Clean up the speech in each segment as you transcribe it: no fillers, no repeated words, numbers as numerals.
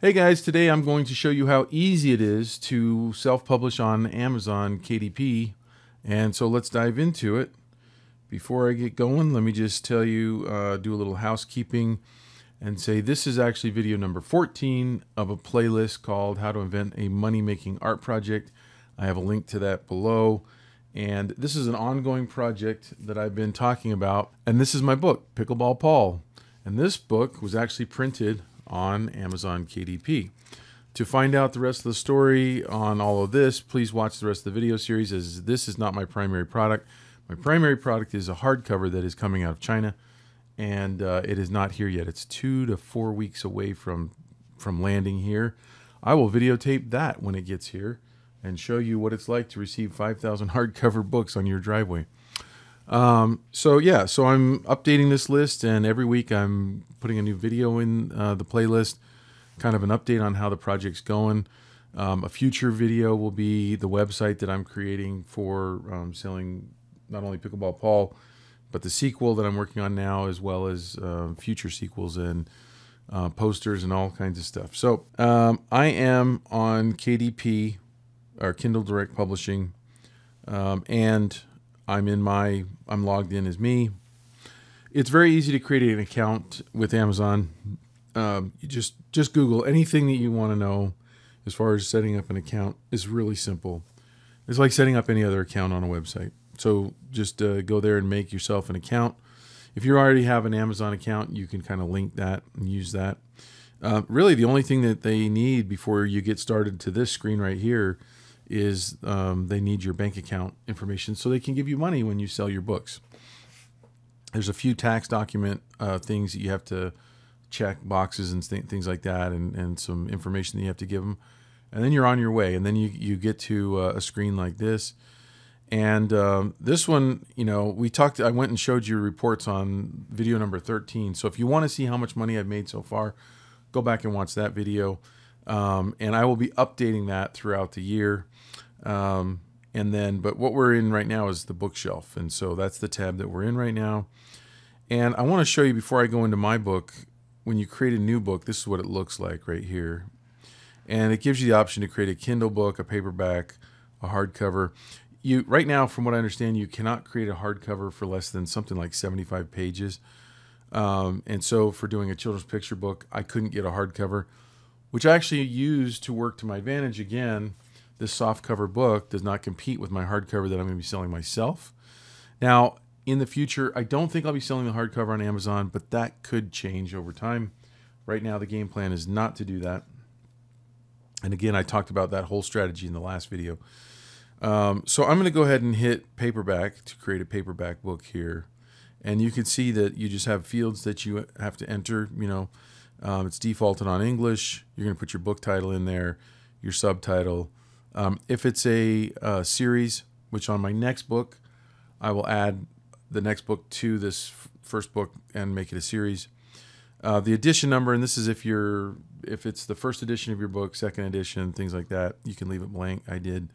Hey guys, today I'm going to show you how easy it is to self-publish on Amazon KDP. And so let's dive into it. Before I get going, let me just tell you, do a little housekeeping and say this is actually video number 14 of a playlist called How to Invent a Money-Making Art Project. I have a link to that below. And this is an ongoing project that I've been talking about. And this is my book, Pickleball Paul. And this book was actually printed on Amazon KDP. To find out the rest of the story on all of this, please watch the rest of the video series, as this is not my primary product. My primary product is a hardcover that is coming out of China, and it is not here yet. It's 2 to 4 weeks away from landing here. I will videotape that when it gets here and show you what it's like to receive 5,000 hardcover books on your driveway. So I'm updating this list, and every week I'm putting a new video in the playlist, kind of an update on how the project's going. A future video will be the website that I'm creating for selling not only Pickleball Paul, but the sequel that I'm working on now, as well as future sequels and posters and all kinds of stuff. So I am on KDP, or Kindle Direct Publishing, and I'm logged in as me. It's very easy to create an account with Amazon. You just Google anything that you want to know as far as setting up an account. Is really simple. It's like setting up any other account on a website. So just go there and make yourself an account. If you already have an Amazon account, you can kind of link that and use that. Really, the only thing that they need before you get started to this screen right here is they need your bank account information so they can give you money when you sell your books. There's a few tax document things that you have to check, boxes and things like that, and some information that you have to give them. And then you're on your way, and then you get to a screen like this. And this one, I went and showed you reports on video number 13. So if you want to see how much money I've made so far, go back and watch that video. And I will be updating that throughout the year. But what we're in right now is the bookshelf. And so that's the tab that we're in right now. And I want to show you, before I go into my book, when you create a new book, this is what it looks like right here. And it gives you the option to create a Kindle book, a paperback, a hardcover. Right now, from what I understand, you cannot create a hardcover for less than something like 75 pages. And so for doing a children's picture book, I couldn't get a hardcover, which I actually used to work to my advantage. Again, this softcover book does not compete with my hardcover that I'm going to be selling myself. Now, in the future, I don't think I'll be selling the hardcover on Amazon, but that could change over time. Right now, the game plan is not to do that. And again, I talked about that whole strategy in the last video. So I'm going to go ahead and hit paperback to create a paperback book here. And you can see that you just have fields that you have to enter. It's defaulted on English. You're going to put your book title in there, your subtitle. If it's a series, which on my next book, I will add the next book to this first book and make it a series. The edition number, and this is if it's the first edition of your book, second edition, things like that, you can leave it blank. I did.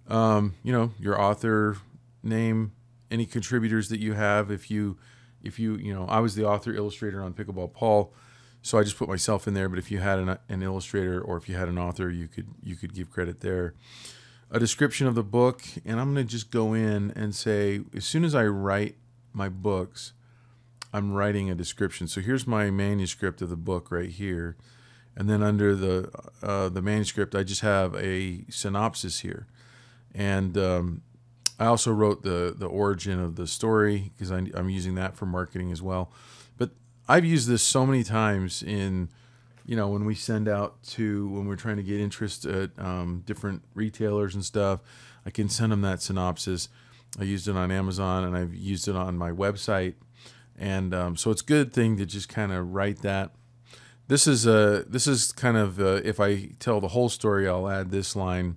Your author name, any contributors that you have. If I was the author illustrator on Pickleball Paul, so I just put myself in there. But if you had an illustrator, or if you had an author, you could give credit there. A description of the book, and I'm going to just go in and say, as soon as I write my books, I'm writing a description. So here's my manuscript of the book right here, and then under the manuscript, I just have a synopsis here, and I also wrote the origin of the story, because I'm using that for marketing as well. But I've used this so many times in, when we send out when we're trying to get interest at different retailers and stuff, I can send them that synopsis. I used it on Amazon, and I've used it on my website. And so it's a good thing to just kind of write that. This is kind of, if I tell the whole story, I'll add this line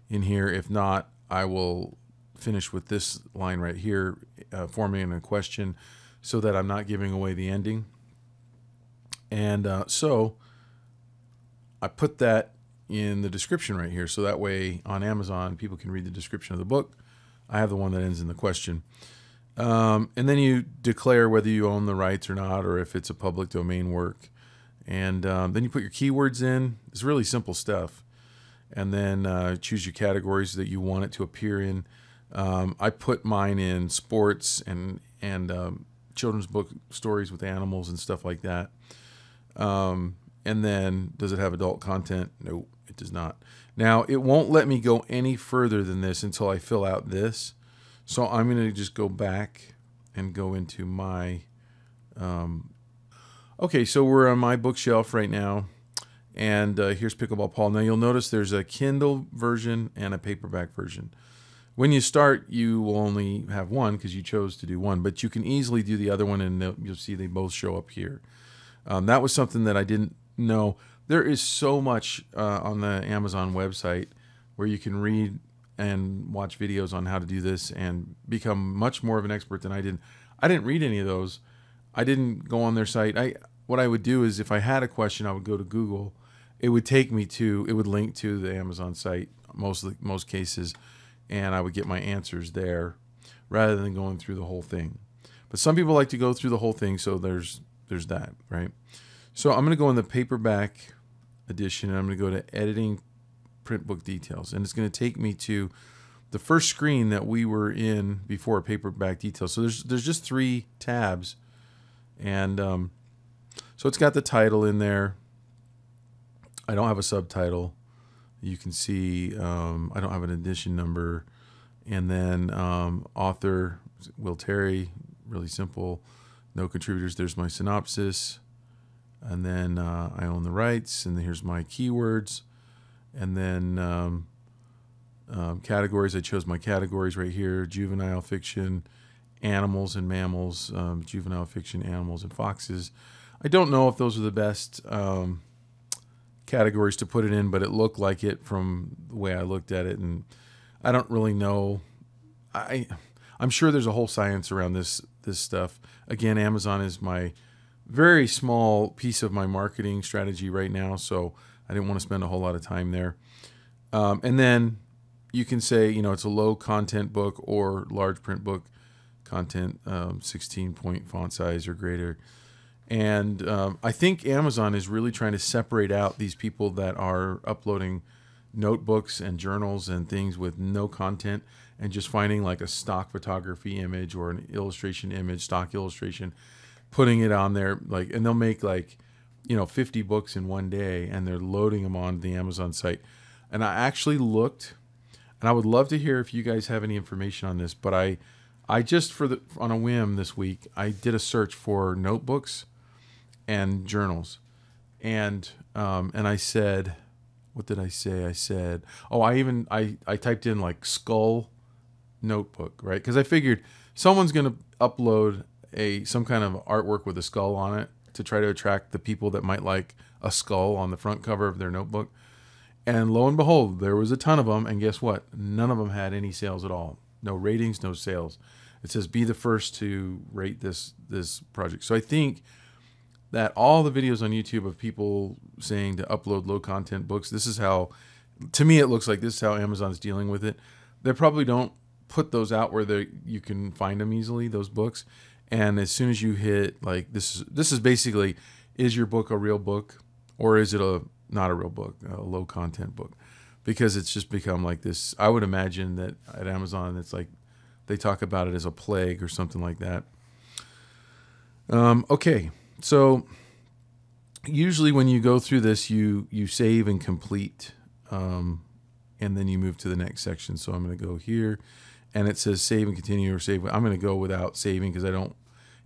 in here. If not, I will finish with this line right here, forming a question, so that I'm not giving away the ending. And so I put that in the description right here, so that way on Amazon people can read the description of the book. I have the one that ends in the question. And then you declare whether you own the rights or not, or if it's a public domain work. And then you put your keywords in. It's really simple stuff. And then choose your categories that you want it to appear in. I put mine in sports and children's book stories with animals and stuff like that. And then, does it have adult content? No, it does not. Now, it won't let me go any further than this until I fill out this. So I'm going to just go back and go into my... okay, so we're on my bookshelf right now. And here's Pickleball Paul. Now, you'll notice there's a Kindle version and a paperback version. When you start, you will only have one because you chose to do one. But you can easily do the other one, and you'll see they both show up here. That was something that I didn't know. There is so much on the Amazon website where you can read and watch videos on how to do this and become much more of an expert than I did. I didn't read any of those. I didn't go on their site. What I would do is if I had a question, I would go to Google. It would take me to, it would link to the Amazon site most cases, and I would get my answers there rather than going through the whole thing. But some people like to go through the whole thing, so there's that, right? So I'm going to go in the paperback edition, and I'm going to go to editing print book details, and it's going to take me to the first screen that we were in before, paperback details. So there's just 3 tabs, and so it's got the title in there. I don't have a subtitle. You can see I don't have an edition number, and then author Will Terry, really simple, no contributors. There's my synopsis, and then I own the rights, and then here's my keywords, and then categories. I chose my categories right here: juvenile fiction, animals and mammals, juvenile fiction, animals and foxes. I don't know if those are the best categories to put it in, but it looked like it from the way I looked at it, and I don't really know. I'm sure there's a whole science around this stuff. Again, Amazon is my very small piece of my marketing strategy right now, so I didn't want to spend a whole lot of time there. And then you can say, you know, it's a low content book or large print book content, 16-point font size or greater. And I think Amazon is really trying to separate out these people that are uploading notebooks and journals and things with no content and just finding like a stock photography image or an illustration image, stock illustration, putting it on there, like, and they'll make like, you know, 50 books in one day, and they're loading them on the Amazon site. And I actually looked, and I would love to hear if you guys have any information on this, but I just on a whim this week, I did a search for notebooks and journals, and I said, what did I say? I said, oh, I typed in like skull notebook, right? Because I figured someone's going to upload some kind of artwork with a skull on it to try to attract the people that might like a skull on the front cover of their notebook. And lo and behold, there was a ton of them, and guess what? None of them had any sales at all. No ratings, no sales. It says be the first to rate this project. So I think that all the videos on YouTube of people saying to upload low content books, this is how, to me, it looks like this is how Amazon's dealing with it. They probably don't put those out where you can find them easily, those books. And as soon as you hit, like, this is basically, is your book a real book, or is it not a real book, a low content book? Because it's just become like this. I would imagine that at Amazon, it's like they talk about it as a plague or something like that. Okay. So usually when you go through this, you save and complete, and then you move to the next section. So I'm going to go here, and it says save and continue or save. I'm going to go without saving because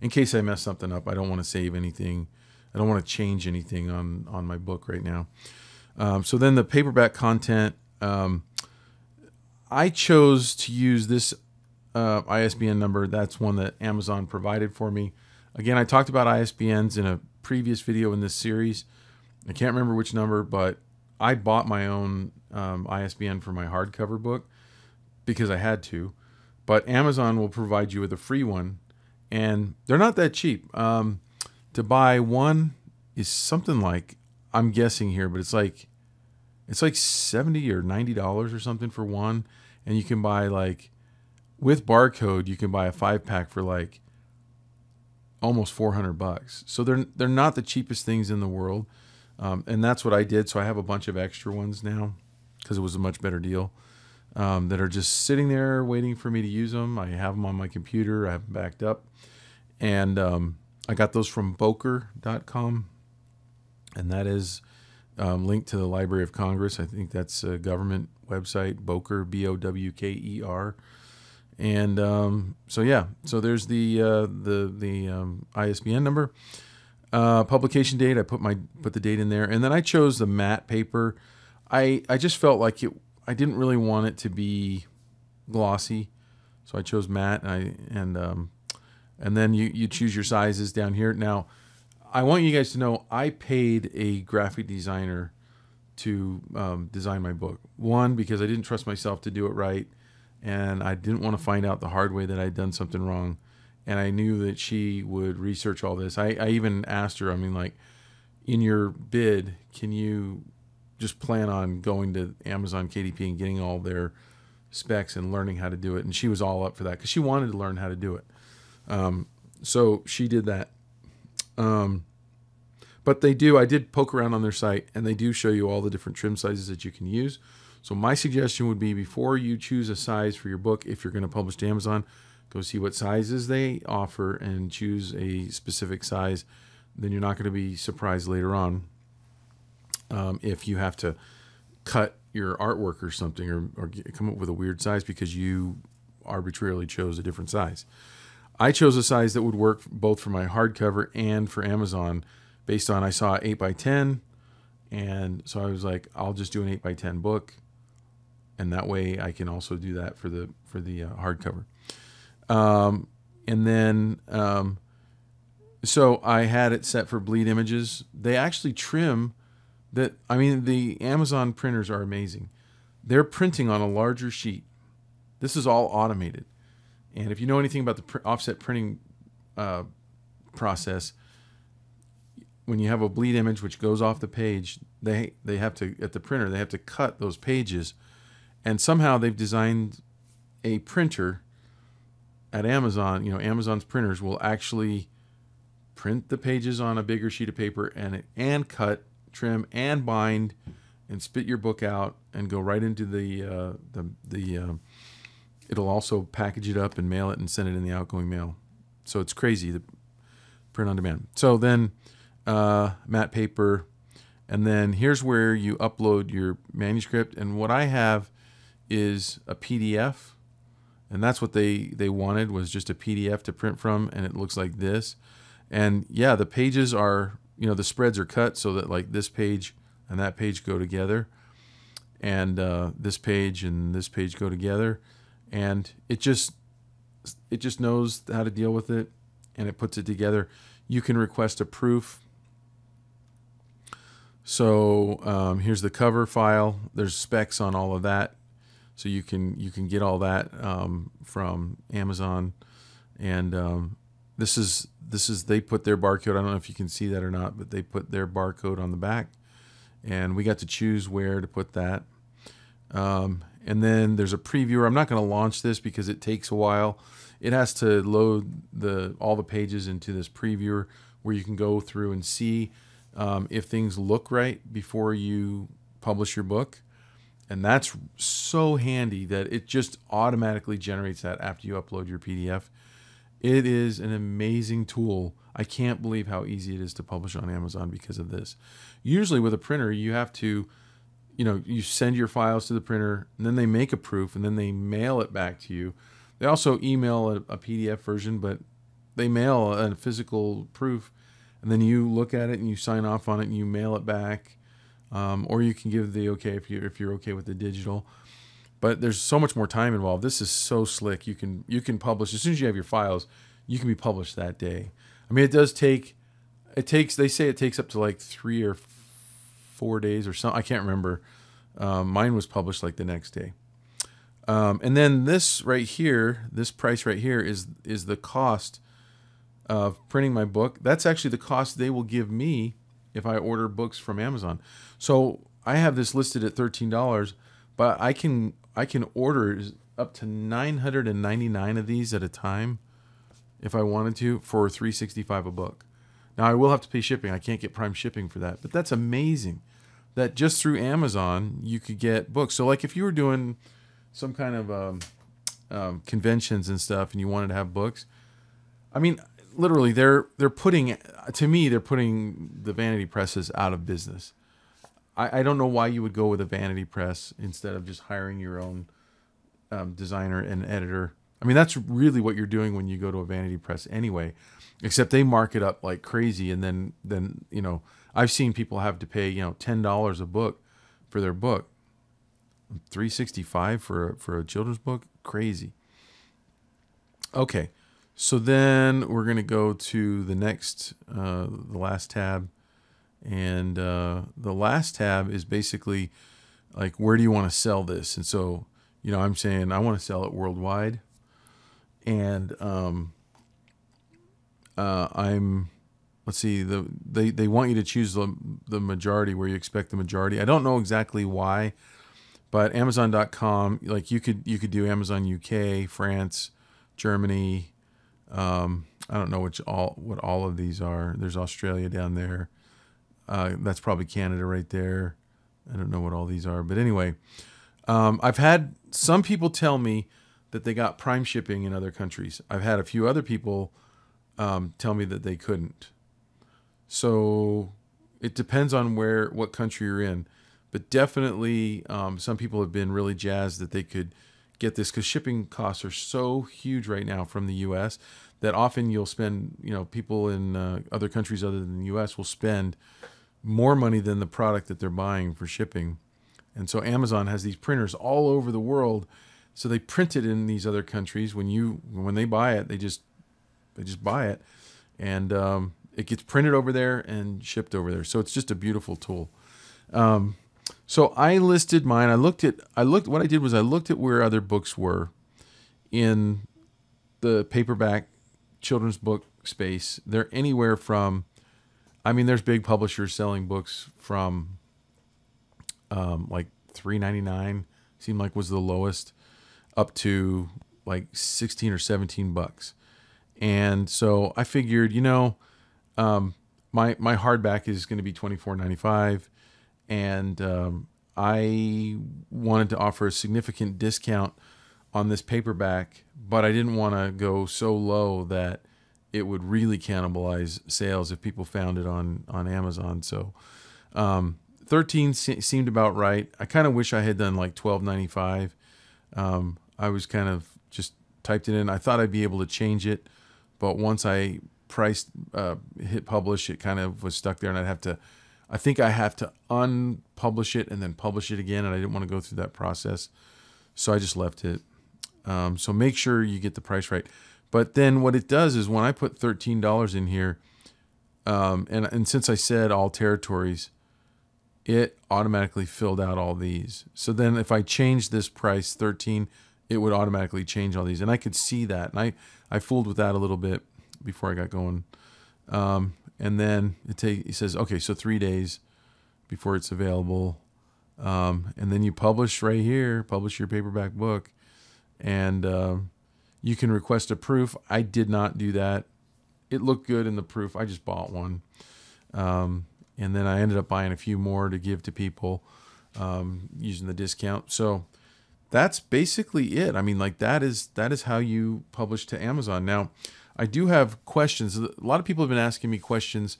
in case I mess something up, I don't want to save anything. I don't want to change anything on my book right now. So then the paperback content, I chose to use this ISBN number. That's one that Amazon provided for me. Again, I talked about ISBNs in a previous video in this series. I can't remember which number, but I bought my own ISBN for my hardcover book because I had to. But Amazon will provide you with a free one, and they're not that cheap. To buy one is something like, I'm guessing here, but it's like $70 or $90 or something for one. And you can buy, like, with barcode, you can buy a 5-pack for like almost $400. So they're not the cheapest things in the world. And that's what I did. So I have a bunch of extra ones now because it was a much better deal, that are just sitting there waiting for me to use them. I have them on my computer. I have them backed up. And I got those from Boker.com. And that is linked to the Library of Congress. I think that's a government website, Boker, Bowker. And so yeah, so there's the ISBN number, publication date. I put the date in there, and then I chose the matte paper. I just felt like I didn't really want it to be glossy, so I chose matte. And then you choose your sizes down here. Now, I want you guys to know I paid a graphic designer to design my book. One, because I didn't trust myself to do it right, and I didn't want to find out the hard way that I'd done something wrong. And I knew that she would research all this. I even asked her, I mean, like, in your bid, can you just plan on going to Amazon KDP and getting all their specs and learning how to do it? And she was all up for that because she wanted to learn how to do it. So she did that. But I did poke around on their site, and they do show you all the different trim sizes that you can use. So my suggestion would be, before you choose a size for your book, if you're going to publish to Amazon, go see what sizes they offer and choose a specific size. Then you're not going to be surprised later on if you have to cut your artwork or something, or come up with a weird size because you arbitrarily chose a different size. I chose a size that would work both for my hardcover and for Amazon, based on, I saw 8x10, and so I was like, I'll just do an 8x10 book, and that way I can also do that for the hardcover. And then so I had it set for bleed images. They actually trim that. I mean, the Amazon printers are amazing. They're printing on a larger sheet. This is all automated. And if you know anything about the offset printing process, when you have a bleed image which goes off the page, they have to, at the printer, they have to cut those pages. And somehow they've designed a printer at Amazon. You know, Amazon's printers will actually print the pages on a bigger sheet of paper and cut, trim, and bind, and spit your book out and go right into the it'll also package it up and mail it and send it in the outgoing mail. So it's crazy, the print on demand. So then matte paper, and then here's where you upload your manuscript. And what I have is a PDF, and that's what they wanted, was just a PDF to print from, and it looks like this. And yeah, the pages are, you know, the spreads are cut so that like this page and that page go together, and this page and this page go together, and it just knows how to deal with it, and it puts it together. You can request a proof. So here's the cover file. There's specs on all of that, so you can get all that from Amazon. And this is they put their barcode. I don't know if you can see that or not, but they put their barcode on the back, and we got to choose where to put that. And then there's a previewer. I'm not going to launch this because it takes a while. It has to load all the pages into this previewer where you can go through and see if things look right before you publish your book. And that's so handy that it just automatically generates that after you upload your PDF. It is an amazing tool. I can't believe how easy it is to publish on Amazon because of this. Usually with a printer, you have to, you send your files to the printer, and then they make a proof, and then they mail it back to you. They also email a PDF version, but they mail a physical proof, and then you look at it and you sign off on it and you mail it back. Or you can give the okay if you're okay with the digital. But there's so much more time involved. This is so slick. You can publish as soon as you have your files. You can be published that day. I mean, they say it takes up to like 3 or 4 days or something. I can't remember. Mine was published like the next day. And then this right here, this price right here is the cost of printing my book. That's actually the cost they will give me if I order books from Amazon. So I have this listed at $13, but I can order up to 999 of these at a time if I wanted to for $3.65 a book. Now I will have to pay shipping. I can't get Prime shipping for that, but that's amazing that just through Amazon you could get books. So like if you were doing some kind of conventions and stuff and you wanted to have books, I mean, literally they're putting, to me, they're putting the vanity presses out of business. I don't know why you would go with a vanity press instead of just hiring your own designer and editor. I mean, that's really what you're doing when you go to a vanity press anyway, except they mark it up like crazy. And then you know, I've seen people have to pay, you know, $10 a book for their book. $3.65 for a children's book? Crazy. Okay, so then we're going to go to the next, the last tab. And the last tab is basically like, where do you want to sell this? And so, you know, I'm saying I want to sell it worldwide. And let's see, they want you to choose the majority, where you expect the majority. I don't know exactly why, but Amazon.com, like you could do Amazon UK, France, Germany. I don't know what all of these are. There's Australia down there. That's probably Canada right there. I don't know what all these are, but anyway, I've had some people tell me that they got Prime shipping in other countries. I've had a few other people tell me that they couldn't. So it depends on what country you're in, but definitely some people have been really jazzed that they could get this, because shipping costs are so huge right now from the U.S. that often you'll spend, you know, people in other countries other than the U.S. will spend more money than the product that they're buying for shipping. And so Amazon has these printers all over the world. So they print it in these other countries. When they buy it, they just buy it, and it gets printed over there and shipped over there. So it's just a beautiful tool. So I listed mine. What I did was I looked at where other books were in the paperback children's book space. They're anywhere from, I mean, there's big publishers selling books from like $3.99, seemed like was the lowest, up to like 16 or 17 bucks. And so I figured, you know, my hardback is going to be $24.95, and I wanted to offer a significant discount on this paperback, but I didn't want to go so low that it would really cannibalize sales if people found it on Amazon. So 13 seemed about right. I kind of wish I had done like $12.95. I was kind of just typed it in. I thought I'd be able to change it, but once I hit publish, it kind of was stuck there, and I think I have to unpublish it and then publish it again, and I didn't want to go through that process, so I just left it. So make sure you get the price right. But then what it does is when I put $13 in here, and since I said all territories, it automatically filled out all these. So then if I change this price, 13, it would automatically change all these. And I could see that. And I fooled with that a little bit before I got going. And then it says, okay, so 3 days before it's available. And then you publish right here, publish your paperback book. And you can request a proof. I did not do that. It looked good in the proof. I just bought one. And then I ended up buying a few more to give to people using the discount. So that's basically it. I mean, like that is how you publish to Amazon. Now, I do have questions. A lot of people have been asking me questions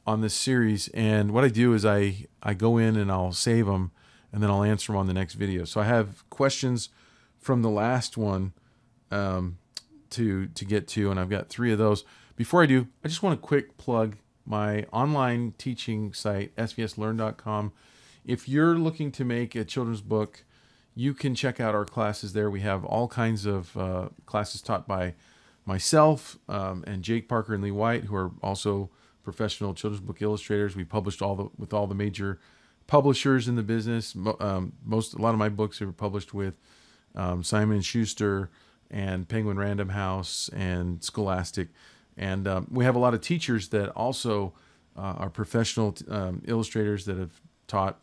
on this series, and what I do is I go in and I'll save them, and then I'll answer them on the next video. So I have questions from the last one to get to, and I've got 3 of those. Before I do, I just want to quick plug my online teaching site, svslearn.com. If you're looking to make a children's book, you can check out our classes there. We have all kinds of classes taught by myself and Jake Parker and Lee White, who are also professional children's book illustrators. We published with all the major publishers in the business. A lot of my books are published with Simon & Schuster and Penguin Random House and Scholastic. And we have a lot of teachers that also are professional illustrators that have taught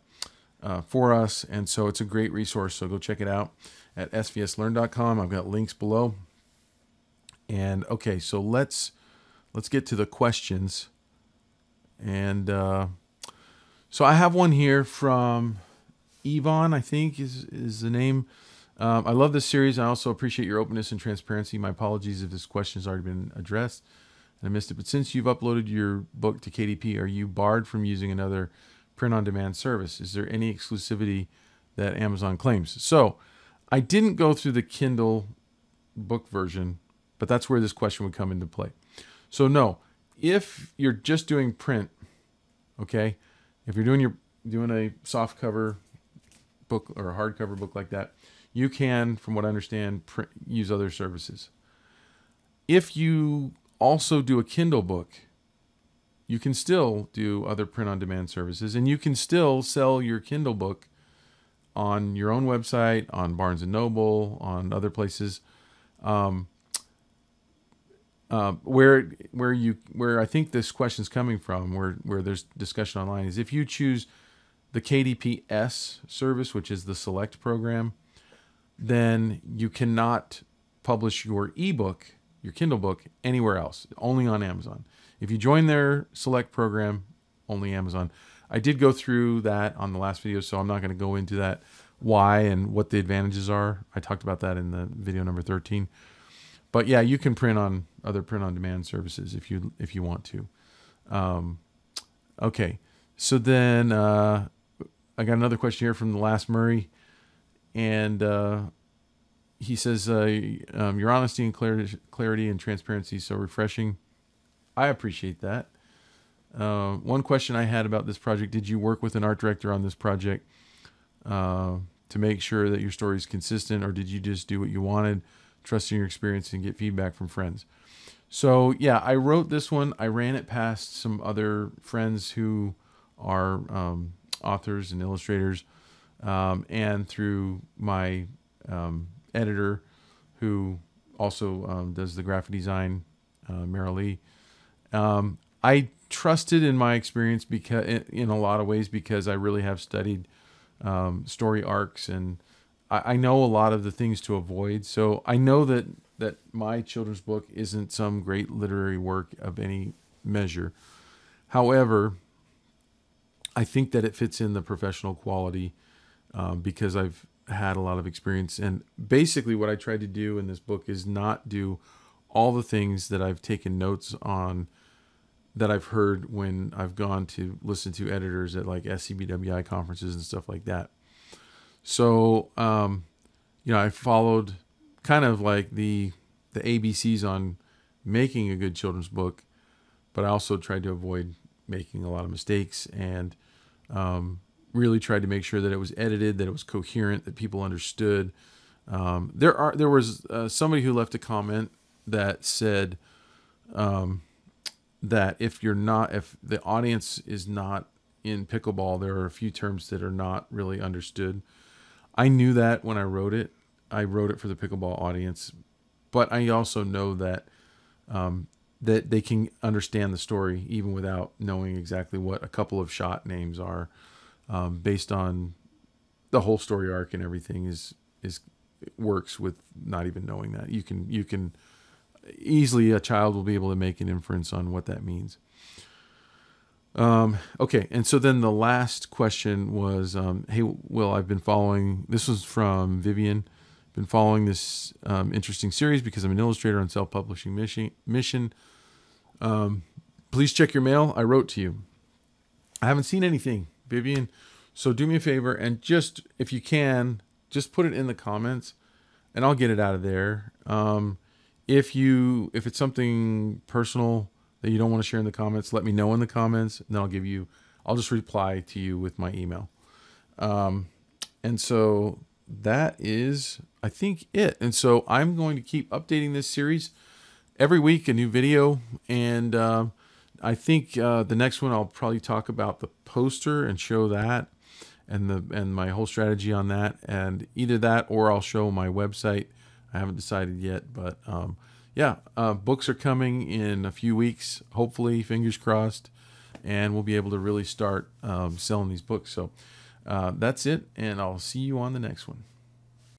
for us. And so it's a great resource. So go check it out at svslearn.com. I've got links below. And okay, so let's get to the questions. And so I have one here from Yvonne, I think is the name. I love this series. I also appreciate your openness and transparency. My apologies if this question has already been addressed and I missed it. But since you've uploaded your book to KDP, are you barred from using another print-on-demand service? Is there any exclusivity that Amazon claims? So I didn't go through the Kindle book version, but that's where this question would come into play. So no, if you're just doing print, okay, if you're doing a soft cover book or a hardcover book like that, you can, from what I understand, use other services. If you also do a Kindle book, you can still do other print-on-demand services, and you can still sell your Kindle book on your own website, on Barnes & Noble, on other places. Where I think this question's coming from, where there's discussion online, is if you choose the KDP-S service, which is the Select program, then you cannot publish your ebook, your Kindle book, anywhere else, only on Amazon. If you join their Select program, only Amazon. I did go through that on the last video, so I'm not going to go into that, why and what the advantages are. I talked about that in the video number 13. But yeah, you can print on other print-on-demand services if you want to. Okay, so then I got another question here from the last Murray, and he says, your honesty and clarity and transparency is so refreshing. I appreciate that. One question I had about this project: did you work with an art director on this project to make sure that your story is consistent, or did you just do what you wanted, trusting your experience and get feedback from friends? So yeah, I wrote this one. I ran it past some other friends who are authors and illustrators, and through my editor, who also does the graphic design, Meryl Lee. I trusted in my experience because, in a lot of ways, because I really have studied story arcs, and I know a lot of the things to avoid. So I know that my children's book isn't some great literary work of any measure. However, I think that it fits in the professional quality because I've had a lot of experience. And basically what I tried to do in this book is not do all the things that I've taken notes on that I've heard when I've gone to listen to editors at like SCBWI conferences and stuff like that. So, I followed kind of like the ABCs on making a good children's book, but I also tried to avoid making a lot of mistakes, and really tried to make sure that it was edited, that it was coherent, that people understood. There was somebody who left a comment that said that if the audience is not in pickleball, there are a few terms that are not really understood. I knew that when I wrote it. I wrote it for the pickleball audience, but I also know that that they can understand the story even without knowing exactly what a couple of shot names are, based on the whole story arc and everything works with not even knowing that. You can easily, a child will be able to make an inference on what that means. Okay, and so then the last question was, hey, Will, I've been following, this was from Vivian, been following this interesting series because I'm an illustrator on self-publishing mission. Please check your mail. I wrote to you. I haven't seen anything, Vivian, so do me a favor and just, if you can, just put it in the comments and I'll get it out of there. If it's something personal that you don't want to share in the comments, let me know in the comments, and then I'll just reply to you with my email. And so that is, I think, it. And so I'm going to keep updating this series every week, a new video. And I think the next one I'll probably talk about the poster and show that, and my whole strategy on that. And either that or I'll show my website. I haven't decided yet, but books are coming in a few weeks, hopefully, fingers crossed, and we'll be able to really start selling these books. So that's it, and I'll see you on the next one.